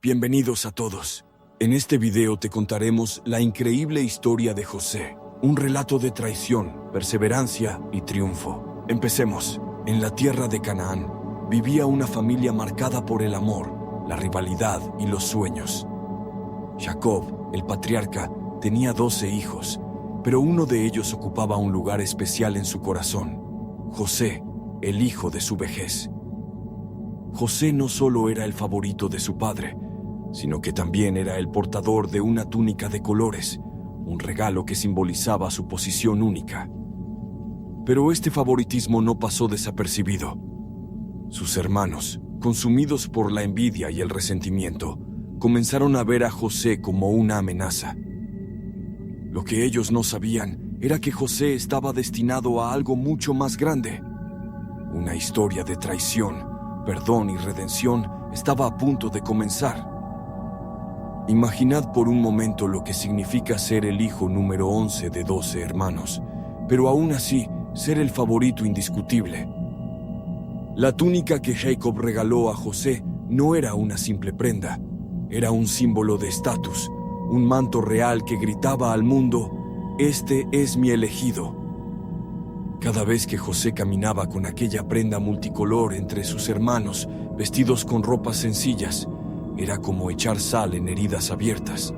Bienvenidos a todos. En este video te contaremos la increíble historia de José, un relato de traición, perseverancia y triunfo. Empecemos. En la tierra de Canaán vivía una familia marcada por el amor, la rivalidad y los sueños. Jacob, el patriarca, tenía 12 hijos, pero uno de ellos ocupaba un lugar especial en su corazón: José, el hijo de su vejez. José no solo era el favorito de su padre, sino que también era el portador de una túnica de colores, un regalo que simbolizaba su posición única. Pero este favoritismo no pasó desapercibido. Sus hermanos, consumidos por la envidia y el resentimiento, comenzaron a ver a José como una amenaza. Lo que ellos no sabían era que José estaba destinado a algo mucho más grande. Una historia de traición, perdón y redención estaba a punto de comenzar. Imaginad por un momento lo que significa ser el hijo número 11 de 12 hermanos, pero aún así ser el favorito indiscutible. La túnica que Jacob regaló a José no era una simple prenda, era un símbolo de estatus, un manto real que gritaba al mundo: «Este es mi elegido». Cada vez que José caminaba con aquella prenda multicolor entre sus hermanos, vestidos con ropas sencillas, era como echar sal en heridas abiertas.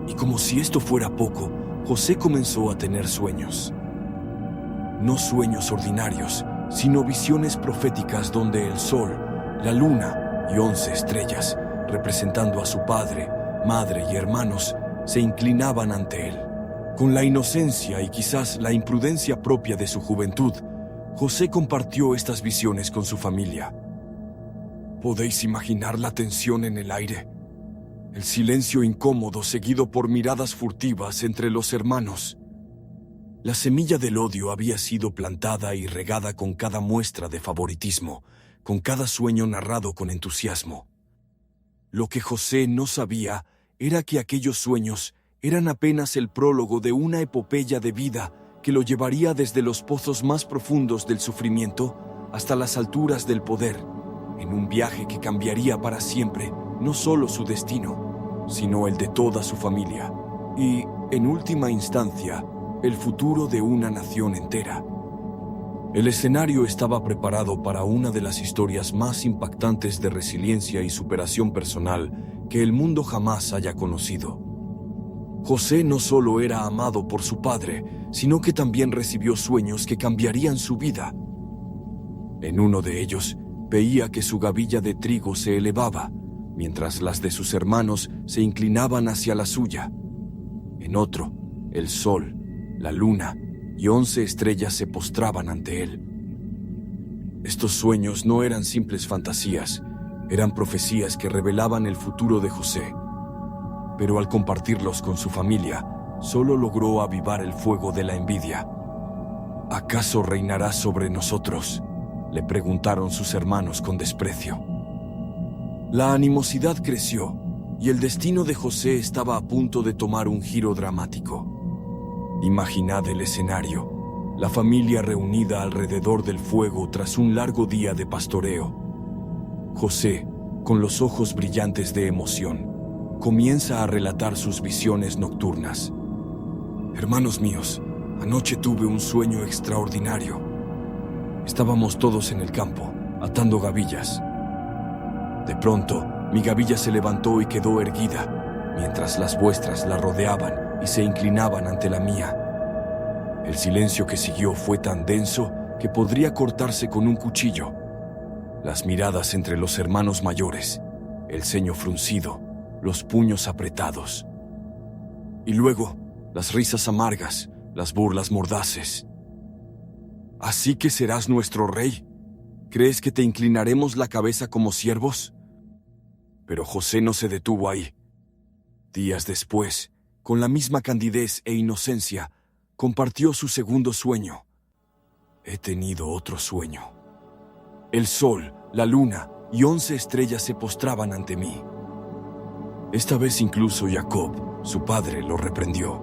Y como si esto fuera poco, José comenzó a tener sueños. No sueños ordinarios, sino visiones proféticas donde el sol, la luna y 11 estrellas, representando a su padre, madre y hermanos, se inclinaban ante él. Con la inocencia y quizás la imprudencia propia de su juventud, José compartió estas visiones con su familia. ¿Podéis imaginar la tensión en el aire? El silencio incómodo seguido por miradas furtivas entre los hermanos. La semilla del odio había sido plantada y regada con cada muestra de favoritismo, con cada sueño narrado con entusiasmo. Lo que José no sabía era que aquellos sueños eran apenas el prólogo de una epopeya de vida que lo llevaría desde los pozos más profundos del sufrimiento hasta las alturas del poder, en un viaje que cambiaría para siempre no solo su destino, sino el de toda su familia y, en última instancia, el futuro de una nación entera. El escenario estaba preparado para una de las historias más impactantes de resiliencia y superación personal que el mundo jamás haya conocido. José no solo era amado por su padre, sino que también recibió sueños que cambiarían su vida. En uno de ellos, veía que su gavilla de trigo se elevaba, mientras las de sus hermanos se inclinaban hacia la suya. En otro, el sol, la luna y 11 estrellas se postraban ante él. Estos sueños no eran simples fantasías, eran profecías que revelaban el futuro de José. Pero al compartirlos con su familia, solo logró avivar el fuego de la envidia. ¿Acaso reinará sobre nosotros?, le preguntaron sus hermanos con desprecio. La animosidad creció, y el destino de José estaba a punto de tomar un giro dramático. Imaginad el escenario: la familia reunida alrededor del fuego tras un largo día de pastoreo. José, con los ojos brillantes de emoción, comienza a relatar sus visiones nocturnas. «Hermanos míos, anoche tuve un sueño extraordinario. Estábamos todos en el campo, atando gavillas. De pronto, mi gavilla se levantó y quedó erguida, mientras las vuestras la rodeaban y se inclinaban ante la mía. El silencio que siguió fue tan denso que podría cortarse con un cuchillo. Las miradas entre los hermanos mayores, el ceño fruncido, los puños apretados. Y luego, las risas amargas, las burlas mordaces. ¿Así que serás nuestro rey? ¿Crees que te inclinaremos la cabeza como siervos?». Pero José no se detuvo ahí. Días después, con la misma candidez e inocencia, compartió su segundo sueño. «He tenido otro sueño. El sol, la luna y 11 estrellas se postraban ante mí». Esta vez incluso Jacob, su padre, lo reprendió.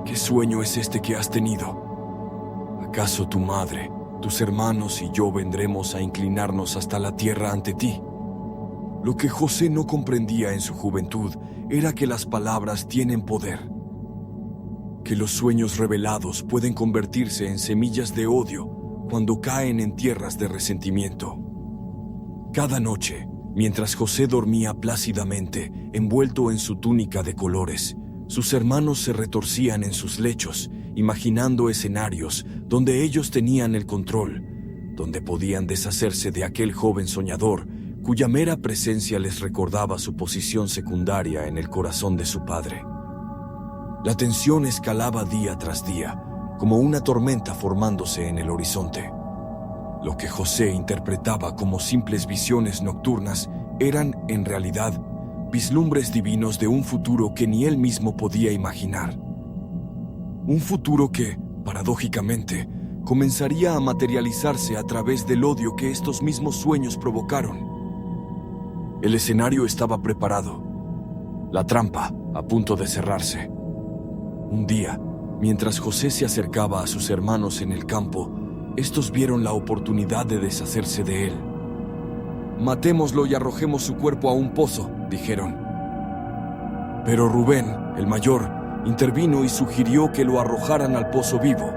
«¿Qué sueño es este que has tenido? ¿Acaso tu madre, tus hermanos y yo vendremos a inclinarnos hasta la tierra ante ti?». Lo que José no comprendía en su juventud era que las palabras tienen poder, que los sueños revelados pueden convertirse en semillas de odio cuando caen en tierras de resentimiento. Cada noche, mientras José dormía plácidamente, envuelto en su túnica de colores, sus hermanos se retorcían en sus lechos, imaginando escenarios donde ellos tenían el control, donde podían deshacerse de aquel joven soñador cuya mera presencia les recordaba su posición secundaria en el corazón de su padre. La tensión escalaba día tras día, como una tormenta formándose en el horizonte. Lo que José interpretaba como simples visiones nocturnas eran, en realidad, vislumbres divinos de un futuro que ni él mismo podía imaginar. Un futuro que, paradójicamente, comenzaría a materializarse a través del odio que estos mismos sueños provocaron. El escenario estaba preparado, la trampa a punto de cerrarse. Un día, mientras José se acercaba a sus hermanos en el campo, estos vieron la oportunidad de deshacerse de él. «Matémoslo y arrojemos su cuerpo a un pozo», dijeron. Pero Rubén, el mayor, intervino y sugirió que lo arrojaran al pozo vivo.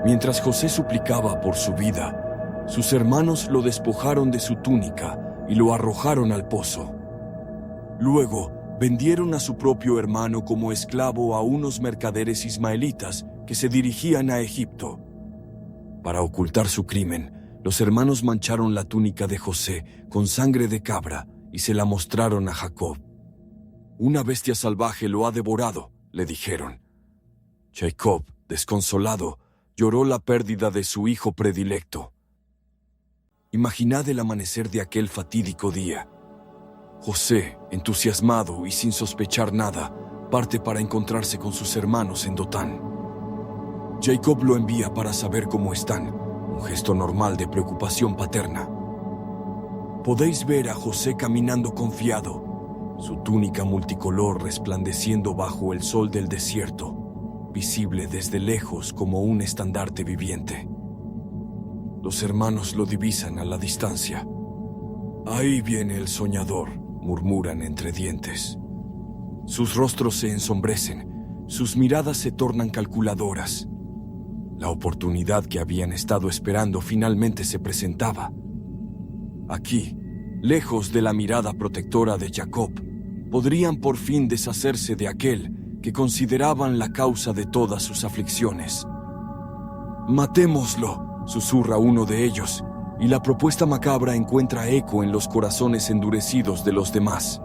Mientras José suplicaba por su vida, sus hermanos lo despojaron de su túnica y lo arrojaron al pozo. Luego, vendieron a su propio hermano como esclavo a unos mercaderes ismaelitas que se dirigían a Egipto. Para ocultar su crimen, los hermanos mancharon la túnica de José con sangre de cabra y se la mostraron a Jacob. «Una bestia salvaje lo ha devorado», le dijeron. Jacob, desconsolado, lloró la pérdida de su hijo predilecto. Imaginad el amanecer de aquel fatídico día. José, entusiasmado y sin sospechar nada, parte para encontrarse con sus hermanos en Dotán. Jacob lo envía para saber cómo están, un gesto normal de preocupación paterna. Podéis ver a José caminando confiado, su túnica multicolor resplandeciendo bajo el sol del desierto, visible desde lejos como un estandarte viviente. Los hermanos lo divisan a la distancia. «Ahí viene el soñador», murmuran entre dientes. Sus rostros se ensombrecen, sus miradas se tornan calculadoras. La oportunidad que habían estado esperando finalmente se presentaba. Aquí, lejos de la mirada protectora de Jacob, podrían por fin deshacerse de aquel que consideraban la causa de todas sus aflicciones. «Matémoslo», susurra uno de ellos, y la propuesta macabra encuentra eco en los corazones endurecidos de los demás.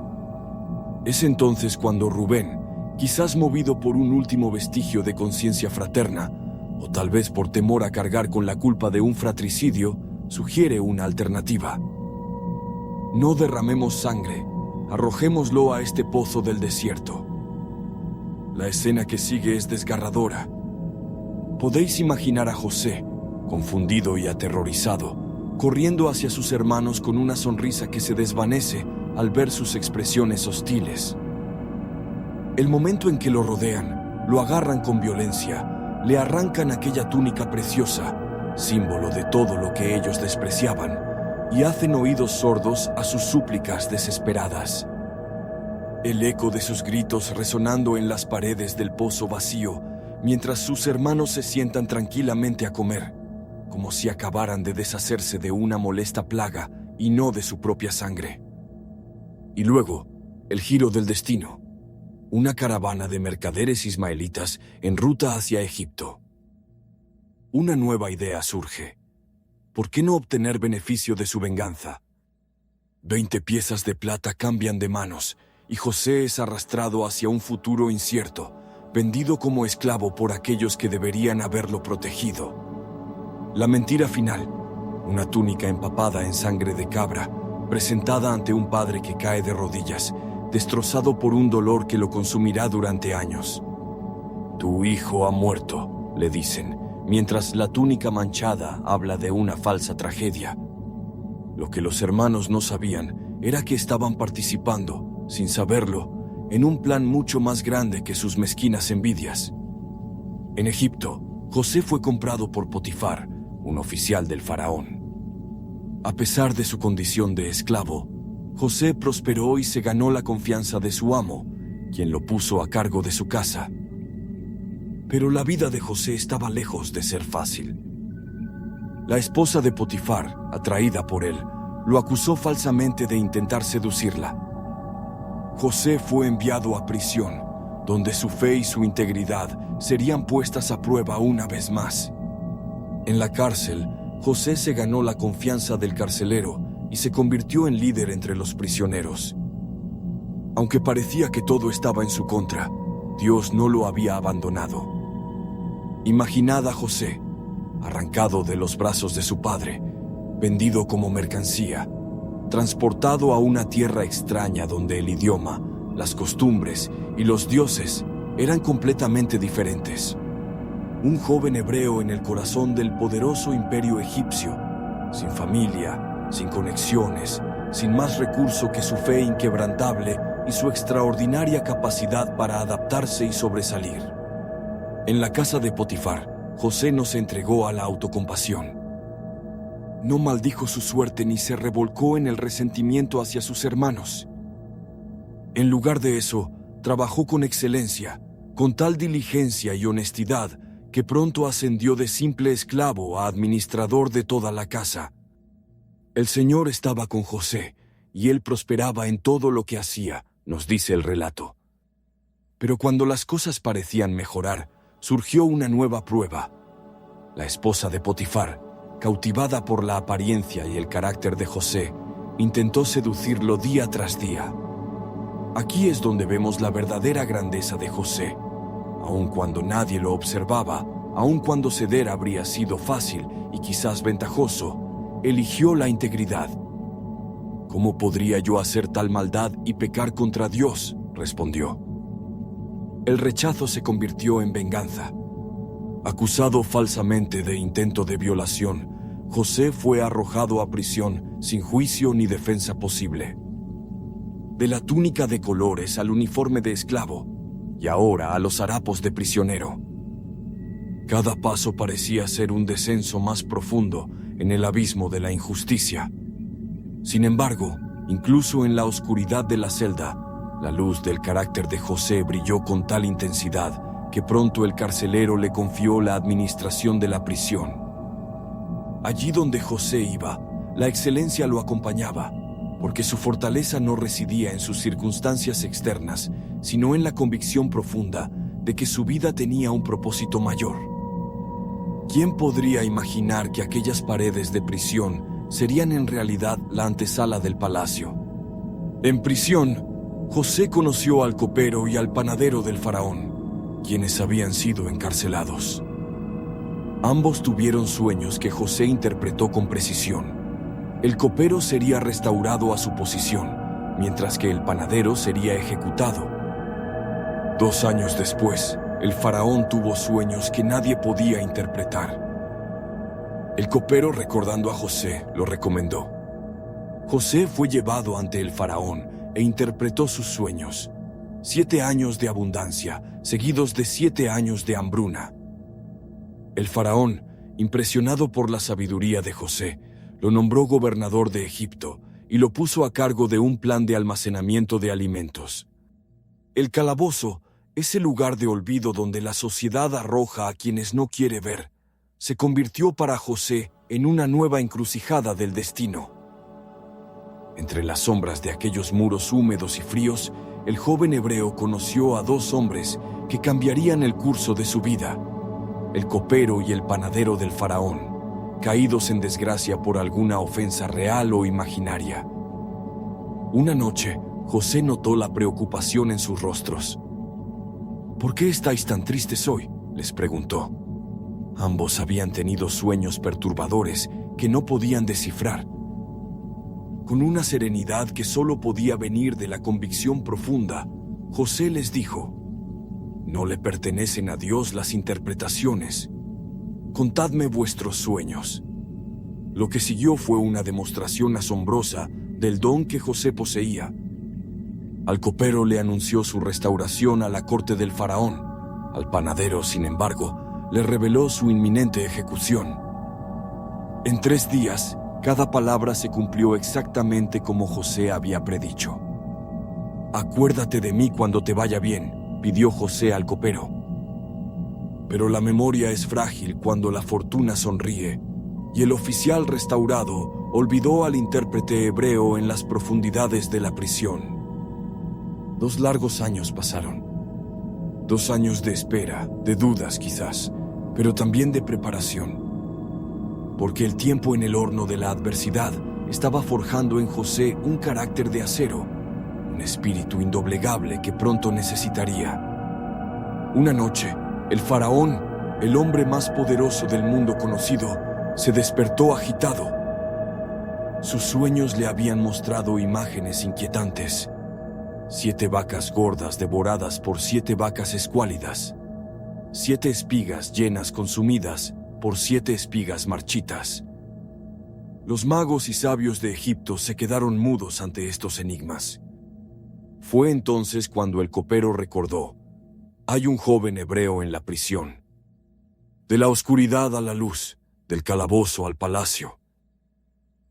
Es entonces cuando Rubén, quizás movido por un último vestigio de conciencia fraterna, o tal vez por temor a cargar con la culpa de un fratricidio, sugiere una alternativa. «No derramemos sangre, arrojémoslo a este pozo del desierto». La escena que sigue es desgarradora. Podéis imaginar a José, confundido y aterrorizado, corriendo hacia sus hermanos con una sonrisa que se desvanece al ver sus expresiones hostiles. El momento en que lo rodean, lo agarran con violencia, le arrancan aquella túnica preciosa, símbolo de todo lo que ellos despreciaban, y hacen oídos sordos a sus súplicas desesperadas. El eco de sus gritos resonando en las paredes del pozo vacío, mientras sus hermanos se sientan tranquilamente a comer, como si acabaran de deshacerse de una molesta plaga y no de su propia sangre. Y luego, el giro del destino. Una caravana de mercaderes ismaelitas en ruta hacia Egipto. Una nueva idea surge. ¿Por qué no obtener beneficio de su venganza? 20 piezas de plata cambian de manos y José es arrastrado hacia un futuro incierto, vendido como esclavo por aquellos que deberían haberlo protegido. La mentira final, una túnica empapada en sangre de cabra, presentada ante un padre que cae de rodillas, destrozado por un dolor que lo consumirá durante años. «Tu hijo ha muerto», le dicen, mientras la túnica manchada habla de una falsa tragedia. Lo que los hermanos no sabían era que estaban participando, sin saberlo, en un plan mucho más grande que sus mezquinas envidias. En Egipto, José fue comprado por Potifar, un oficial del faraón. A pesar de su condición de esclavo, José prosperó y se ganó la confianza de su amo, quien lo puso a cargo de su casa. Pero la vida de José estaba lejos de ser fácil. La esposa de Potifar, atraída por él, lo acusó falsamente de intentar seducirla. José fue enviado a prisión, donde su fe y su integridad serían puestas a prueba una vez más. En la cárcel, José se ganó la confianza del carcelero y se convirtió en líder entre los prisioneros. Aunque parecía que todo estaba en su contra, Dios no lo había abandonado. Imaginad a José, arrancado de los brazos de su padre, vendido como mercancía, transportado a una tierra extraña donde el idioma, las costumbres y los dioses eran completamente diferentes. Un joven hebreo en el corazón del poderoso imperio egipcio, sin familia, sin conexiones, sin más recurso que su fe inquebrantable y su extraordinaria capacidad para adaptarse y sobresalir. En la casa de Potifar, José no se entregó a la autocompasión. No maldijo su suerte ni se revolcó en el resentimiento hacia sus hermanos. En lugar de eso, trabajó con excelencia, con tal diligencia y honestidad que pronto ascendió de simple esclavo a administrador de toda la casa. El Señor estaba con José, y él prosperaba en todo lo que hacía, nos dice el relato. Pero cuando las cosas parecían mejorar, surgió una nueva prueba. La esposa de Potifar, cautivada por la apariencia y el carácter de José, intentó seducirlo día tras día. Aquí es donde vemos la verdadera grandeza de José. Aun cuando nadie lo observaba, aun cuando ceder habría sido fácil y quizás ventajoso, eligió la integridad. ¿Cómo podría yo hacer tal maldad y pecar contra Dios?, respondió. El rechazo se convirtió en venganza. Acusado falsamente de intento de violación, José fue arrojado a prisión sin juicio ni defensa posible. De la túnica de colores al uniforme de esclavo, y ahora a los harapos de prisionero. Cada paso parecía ser un descenso más profundo en el abismo de la injusticia. Sin embargo, incluso en la oscuridad de la celda, la luz del carácter de José brilló con tal intensidad que pronto el carcelero le confió la administración de la prisión. Allí donde José iba, la excelencia lo acompañaba, porque su fortaleza no residía en sus circunstancias externas, sino en la convicción profunda de que su vida tenía un propósito mayor. ¿Quién podría imaginar que aquellas paredes de prisión serían en realidad la antesala del palacio? En prisión, José conoció al copero y al panadero del faraón, quienes habían sido encarcelados. Ambos tuvieron sueños que José interpretó con precisión. El copero sería restaurado a su posición, mientras que el panadero sería ejecutado. 2 años después, el faraón tuvo sueños que nadie podía interpretar. El copero, recordando a José, lo recomendó. José fue llevado ante el faraón e interpretó sus sueños. 7 años de abundancia, seguidos de 7 años de hambruna. El faraón, impresionado por la sabiduría de José, lo nombró gobernador de Egipto y lo puso a cargo de un plan de almacenamiento de alimentos. El calabozo, ese lugar de olvido donde la sociedad arroja a quienes no quiere ver, se convirtió para José en una nueva encrucijada del destino. Entre las sombras de aquellos muros húmedos y fríos, el joven hebreo conoció a 2 hombres que cambiarían el curso de su vida: el copero y el panadero del faraón, caídos en desgracia por alguna ofensa real o imaginaria. Una noche, José notó la preocupación en sus rostros. «¿Por qué estáis tan tristes hoy?», les preguntó. Ambos habían tenido sueños perturbadores que no podían descifrar. Con una serenidad que solo podía venir de la convicción profunda, José les dijo: «No le pertenecen a Dios las interpretaciones. Contadme vuestros sueños». Lo que siguió fue una demostración asombrosa del don que José poseía. Al copero le anunció su restauración a la corte del faraón. Al panadero, sin embargo, le reveló su inminente ejecución. En 3 días, Cada palabra se cumplió exactamente como José había predicho. «Acuérdate de mí cuando te vaya bien», pidió José al copero. Pero la memoria es frágil cuando la fortuna sonríe, y el oficial restaurado olvidó al intérprete hebreo en las profundidades de la prisión. 2 largos años pasaron. 2 años de espera, de dudas quizás, pero también de preparación. Porque el tiempo en el horno de la adversidad estaba forjando en José un carácter de acero, un espíritu indoblegable que pronto necesitaría. Una noche, el faraón, el hombre más poderoso del mundo conocido, se despertó agitado. Sus sueños le habían mostrado imágenes inquietantes. 7 vacas gordas devoradas por 7 vacas escuálidas. 7 espigas llenas consumidas por 7 espigas marchitas. Los magos y sabios de Egipto se quedaron mudos ante estos enigmas. Fue entonces cuando el copero recordó: hay un joven hebreo en la prisión. De la oscuridad a la luz, del calabozo al palacio.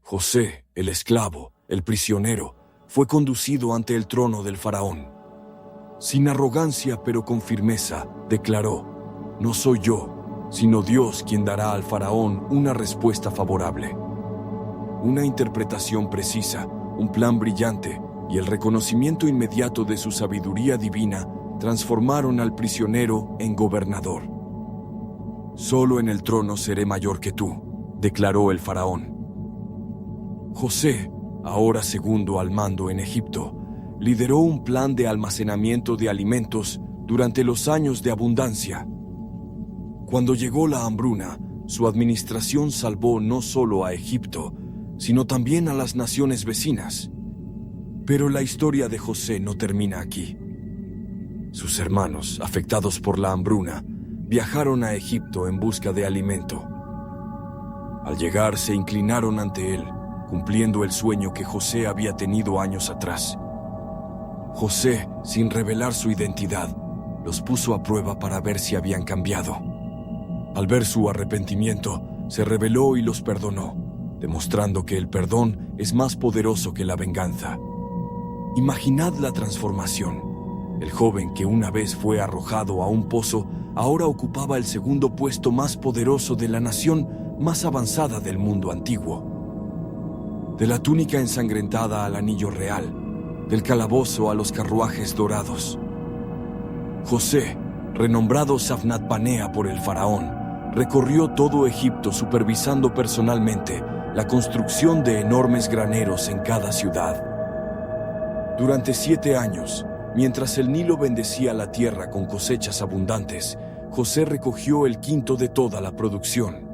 José, el esclavo, el prisionero, fue conducido ante el trono del faraón. Sin arrogancia pero con firmeza, declaró: no soy yo, sino Dios quien dará al faraón una respuesta favorable. Una interpretación precisa, un plan brillante y el reconocimiento inmediato de su sabiduría divina transformaron al prisionero en gobernador. Solo en el trono seré mayor que tú, declaró el faraón. José, ahora segundo al mando en Egipto, lideró un plan de almacenamiento de alimentos durante los años de abundancia. Cuando llegó la hambruna, su administración salvó no solo a Egipto, sino también a las naciones vecinas. Pero la historia de José no termina aquí. Sus hermanos, afectados por la hambruna, viajaron a Egipto en busca de alimento. Al llegar, se inclinaron ante él, cumpliendo el sueño que José había tenido años atrás. José, sin revelar su identidad, los puso a prueba para ver si habían cambiado. Al ver su arrepentimiento, se rebeló y los perdonó, demostrando que el perdón es más poderoso que la venganza. Imaginad la transformación. El joven que una vez fue arrojado a un pozo, ahora ocupaba el segundo puesto más poderoso de la nación más avanzada del mundo antiguo. De la túnica ensangrentada al anillo real, del calabozo a los carruajes dorados. José, renombrado Safnat Panea por el faraón, recorrió todo Egipto supervisando personalmente la construcción de enormes graneros en cada ciudad. Durante 7 años, mientras el Nilo bendecía la tierra con cosechas abundantes, José recogió el quinto de toda la producción.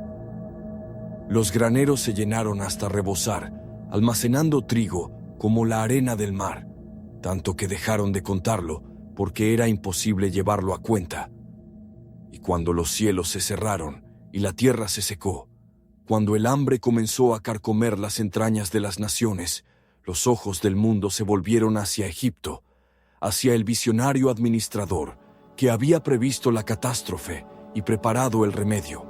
Los graneros se llenaron hasta rebosar, almacenando trigo como la arena del mar, tanto que dejaron de contarlo porque era imposible llevarlo a cuenta. Y cuando los cielos se cerraron y la tierra se secó, cuando el hambre comenzó a carcomer las entrañas de las naciones, los ojos del mundo se volvieron hacia Egipto, hacia el visionario administrador que había previsto la catástrofe y preparado el remedio.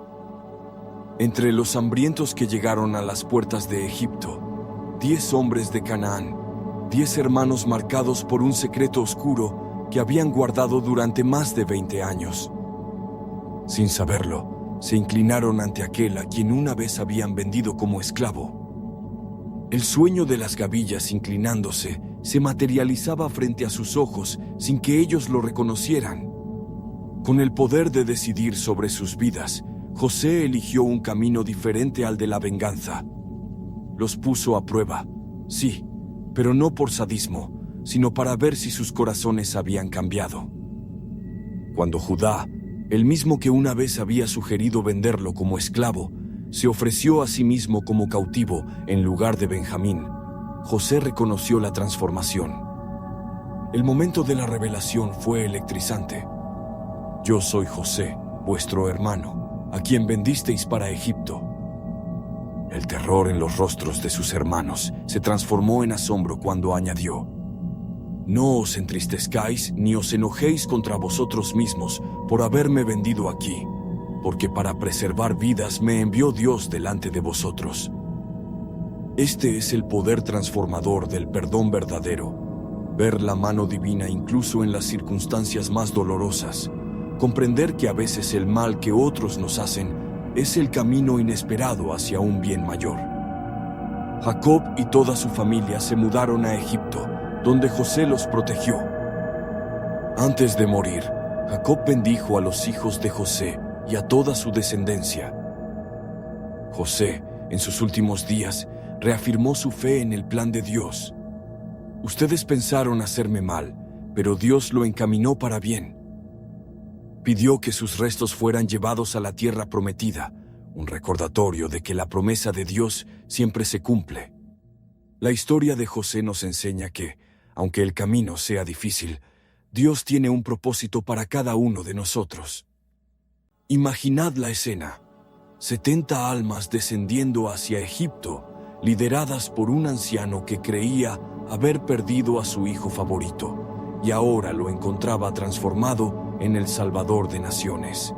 Entre los hambrientos que llegaron a las puertas de Egipto, 10 hombres de Canaán, 10 hermanos marcados por un secreto oscuro que habían guardado durante más de 20 años. Sin saberlo, se inclinaron ante aquel a quien una vez habían vendido como esclavo. El sueño de las gavillas inclinándose se materializaba frente a sus ojos sin que ellos lo reconocieran. Con el poder de decidir sobre sus vidas, José eligió un camino diferente al de la venganza. Los puso a prueba, sí, pero no por sadismo, sino para ver si sus corazones habían cambiado. Cuando Judá, el mismo que una vez había sugerido venderlo como esclavo, se ofreció a sí mismo como cautivo en lugar de Benjamín, José reconoció la transformación. El momento de la revelación fue electrizante. Yo soy José, vuestro hermano, a quien vendisteis para Egipto. El terror en los rostros de sus hermanos se transformó en asombro cuando añadió: no os entristezcáis ni os enojéis contra vosotros mismos por haberme vendido aquí, porque para preservar vidas me envió Dios delante de vosotros. Este es el poder transformador del perdón verdadero. Ver la mano divina incluso en las circunstancias más dolorosas. Comprender que a veces el mal que otros nos hacen es el camino inesperado hacia un bien mayor. Jacob y toda su familia se mudaron a Egipto, donde José los protegió. Antes de morir, Jacob bendijo a los hijos de José y a toda su descendencia. José, en sus últimos días, reafirmó su fe en el plan de Dios. Ustedes pensaron hacerme mal, pero Dios lo encaminó para bien. Pidió que sus restos fueran llevados a la tierra prometida, un recordatorio de que la promesa de Dios siempre se cumple. La historia de José nos enseña que, aunque el camino sea difícil, Dios tiene un propósito para cada uno de nosotros. Imaginad la escena: 70 almas descendiendo hacia Egipto, lideradas por un anciano que creía haber perdido a su hijo favorito, y ahora lo encontraba transformado en el Salvador de naciones.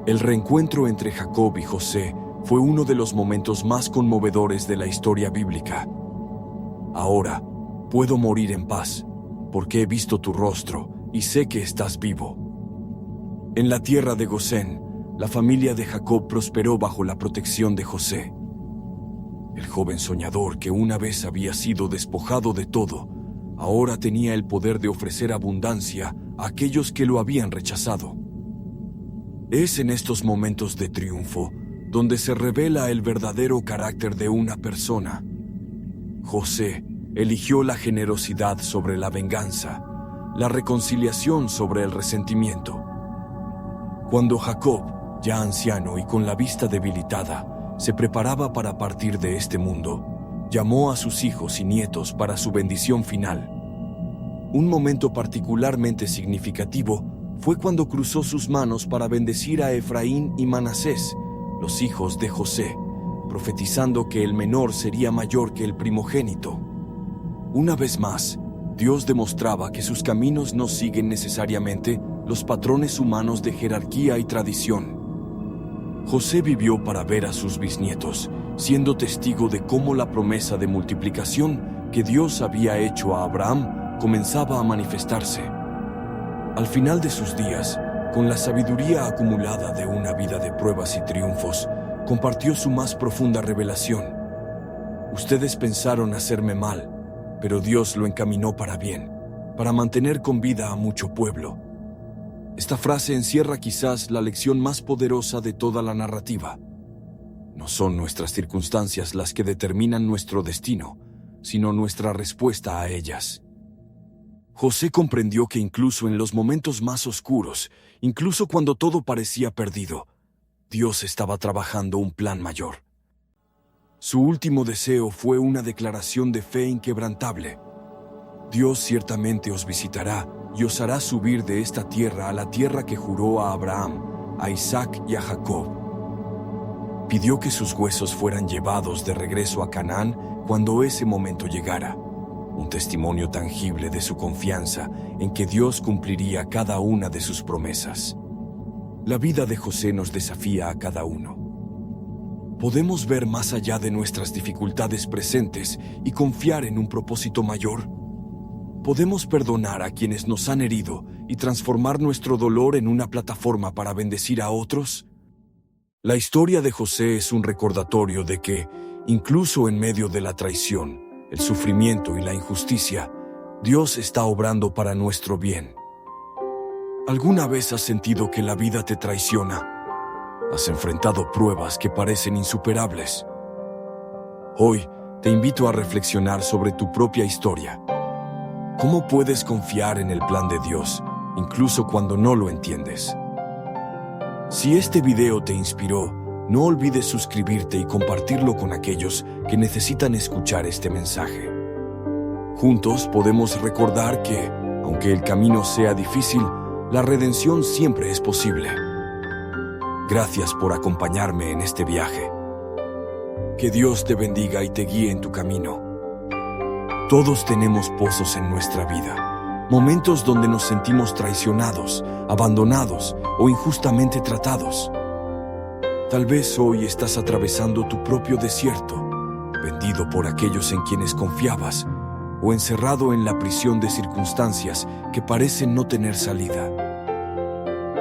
El reencuentro entre Jacob y José fue uno de los momentos más conmovedores de la historia bíblica. Ahora puedo morir en paz, porque he visto tu rostro y sé que estás vivo. En la tierra de Gosén, la familia de Jacob prosperó bajo la protección de José. El joven soñador que una vez había sido despojado de todo, ahora tenía el poder de ofrecer abundancia a aquellos que lo habían rechazado. Es en estos momentos de triunfo donde se revela el verdadero carácter de una persona. José eligió la generosidad sobre la venganza, la reconciliación sobre el resentimiento. Cuando Jacob, ya anciano y con la vista debilitada, se preparaba para partir de este mundo, llamó a sus hijos y nietos para su bendición final. Un momento particularmente significativo fue cuando cruzó sus manos para bendecir a Efraín y Manasés, los hijos de José, profetizando que el menor sería mayor que el primogénito. Una vez más, Dios demostraba que sus caminos no siguen necesariamente los patrones humanos de jerarquía y tradición. José vivió para ver a sus bisnietos, siendo testigo de cómo la promesa de multiplicación que Dios había hecho a Abraham comenzaba a manifestarse. Al final de sus días, con la sabiduría acumulada de una vida de pruebas y triunfos, compartió su más profunda revelación. Ustedes pensaron hacerme mal, pero Dios lo encaminó para bien, para mantener con vida a mucho pueblo. Esta frase encierra quizás la lección más poderosa de toda la narrativa. No son nuestras circunstancias las que determinan nuestro destino, sino nuestra respuesta a ellas. José comprendió que incluso en los momentos más oscuros, incluso cuando todo parecía perdido, Dios estaba trabajando un plan mayor. Su último deseo fue una declaración de fe inquebrantable. Dios ciertamente os visitará y os hará subir de esta tierra a la tierra que juró a Abraham, a Isaac y a Jacob. Pidió que sus huesos fueran llevados de regreso a Canaán cuando ese momento llegara, un testimonio tangible de su confianza en que Dios cumpliría cada una de sus promesas. La vida de José nos desafía a cada uno. ¿Podemos ver más allá de nuestras dificultades presentes y confiar en un propósito mayor? ¿Podemos perdonar a quienes nos han herido y transformar nuestro dolor en una plataforma para bendecir a otros? La historia de José es un recordatorio de que, incluso en medio de la traición, el sufrimiento y la injusticia, Dios está obrando para nuestro bien. ¿Alguna vez has sentido que la vida te traiciona? ¿Has enfrentado pruebas que parecen insuperables? Hoy te invito a reflexionar sobre tu propia historia. ¿Cómo puedes confiar en el plan de Dios, incluso cuando no lo entiendes? Si este video te inspiró, no olvides suscribirte y compartirlo con aquellos que necesitan escuchar este mensaje. Juntos podemos recordar que, aunque el camino sea difícil, la redención siempre es posible. Gracias por acompañarme en este viaje. Que Dios te bendiga y te guíe en tu camino. Todos tenemos pozos en nuestra vida, momentos donde nos sentimos traicionados, abandonados o injustamente tratados. Tal vez hoy estás atravesando tu propio desierto, vendido por aquellos en quienes confiabas, o encerrado en la prisión de circunstancias que parecen no tener salida.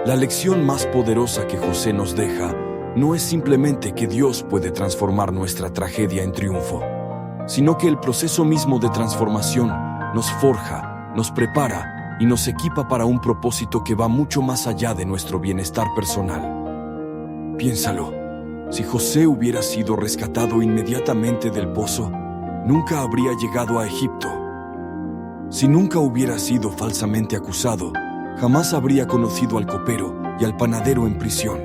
La lección más poderosa que José nos deja no es simplemente que Dios puede transformar nuestra tragedia en triunfo, sino que el proceso mismo de transformación nos forja, nos prepara y nos equipa para un propósito que va mucho más allá de nuestro bienestar personal. Piénsalo, si José hubiera sido rescatado inmediatamente del pozo, nunca habría llegado a Egipto. Si nunca hubiera sido falsamente acusado, jamás habría conocido al copero y al panadero en prisión.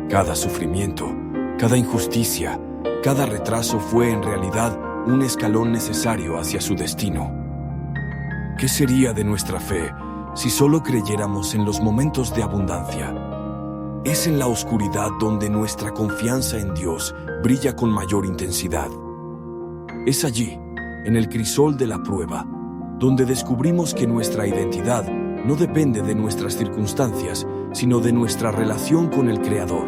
Cada sufrimiento, cada injusticia, cada retraso fue en realidad un escalón necesario hacia su destino. ¿Qué sería de nuestra fe si solo creyéramos en los momentos de abundancia? Es en la oscuridad donde nuestra confianza en Dios brilla con mayor intensidad. Es allí, en el crisol de la prueba, donde descubrimos que nuestra identidad no depende de nuestras circunstancias, sino de nuestra relación con el Creador.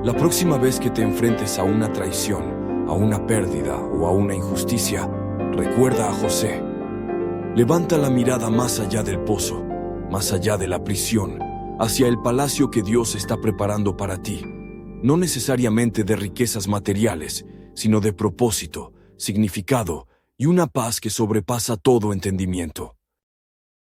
La próxima vez que te enfrentes a una traición, a una pérdida o a una injusticia, recuerda a José. Levanta la mirada más allá del pozo, más allá de la prisión, hacia el palacio que Dios está preparando para ti, no necesariamente de riquezas materiales, sino de propósito, significado y una paz que sobrepasa todo entendimiento.